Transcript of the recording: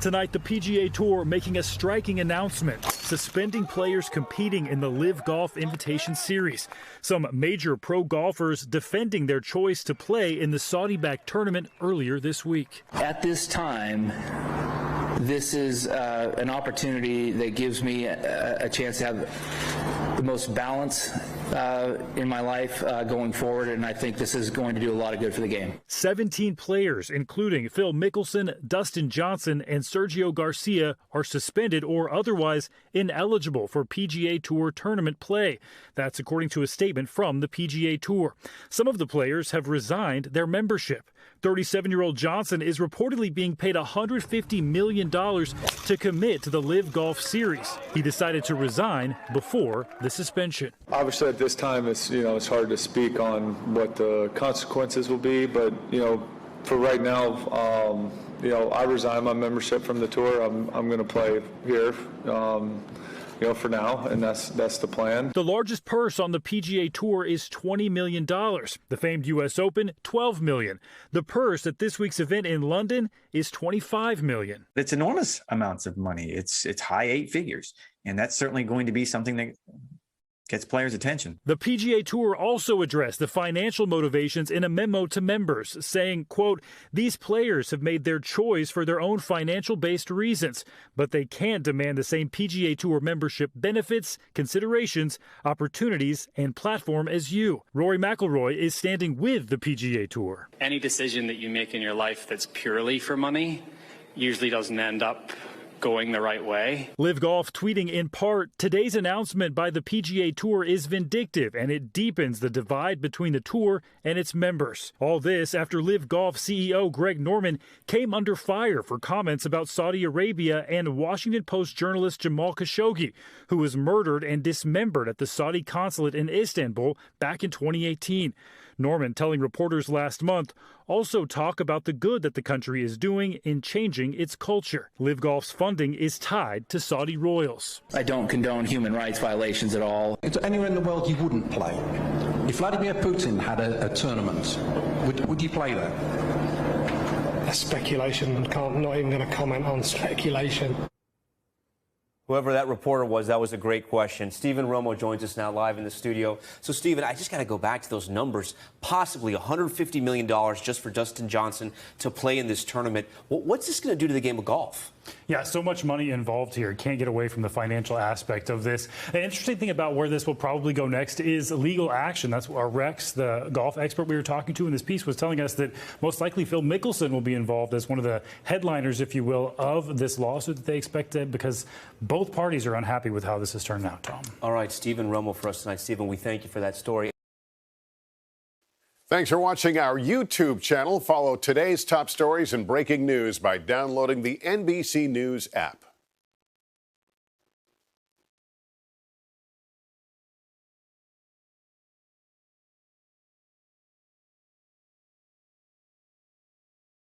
Tonight, the PGA Tour making a striking announcement, suspending players competing in the LIV Golf Invitation Series. Some major pro golfers defending their choice to play in the Saudi-backed tournament earlier this week. At this time, this is an opportunity that gives me a chance to have the most balance in my life going forward, and I think this is going to do a lot of good for the game. 17 players, including Phil Mickelson, Dustin Johnson, and Sergio García, are suspended or otherwise ineligible for PGA Tour tournament play. That's according to a statement from the PGA Tour. Some of the players have resigned their membership. 37-year-old Johnson is reportedly being paid $150 million to commit to the LIV Golf Series. He decided to resign before the suspension. Obviously, at this time, it's hard to speak on what the consequences will be, but for right now, I resign my membership from the tour. I'm going to play here. For now, and that's the plan. The largest purse on the PGA Tour is $20 million. The famed U.S. Open, $12 million. The purse at this week's event in London is $25 million. It's enormous amounts of money. It's high eight figures, and that's certainly going to be something that gets players' attention. The PGA Tour also addressed the financial motivations in a memo to members, saying, quote, "These players have made their choice for their own financial-based reasons, but they can't demand the same PGA Tour membership benefits, considerations, opportunities, and platform as you." Rory McIlroy is standing with the PGA Tour. Any decision that you make in your life that's purely for money usually doesn't end up going the right way. LIV Golf tweeting in part, "Today's announcement by the PGA Tour is vindictive and it deepens the divide between the tour and its members." All this after LIV Golf CEO Greg Norman came under fire for comments about Saudi Arabia and Washington Post journalist Jamal Khashoggi, who was murdered and dismembered at the Saudi consulate in Istanbul back in 2018. Norman telling reporters last month also talk about the good that the country is doing in changing its culture. LIV Golf's funding is tied to Saudi royals. I don't condone human rights violations at all. Is there anywhere in the world you wouldn't play? If Vladimir Putin had a tournament, would you play there? That's speculation. I'm not even going to comment on speculation. Whoever that reporter was, that was a great question. Stephenromo joins us now live in the studio. So, Stephen, I just got to go back to those numbers. Possibly $150 million just for Dustin Johnson to play in this tournament. What's this going to do to the game of golf? Yeah, so much money involved here. Can't get away from the financial aspect of this. The interesting thing about where this will probably go next is legal action. That's what Rex, the golf expert we were talking to in this piece, was telling us that most likely Phil Mickelson will be involved as one of the headliners, if you will, of this lawsuit that they expect to, because both parties are unhappy with how this has turned out, Tom. All right, Stephenromo for us tonight. Stephen, we thank you for that story. Thanks for watching our YouTube channel. Follow today's top stories and breaking news by downloading the NBC News app.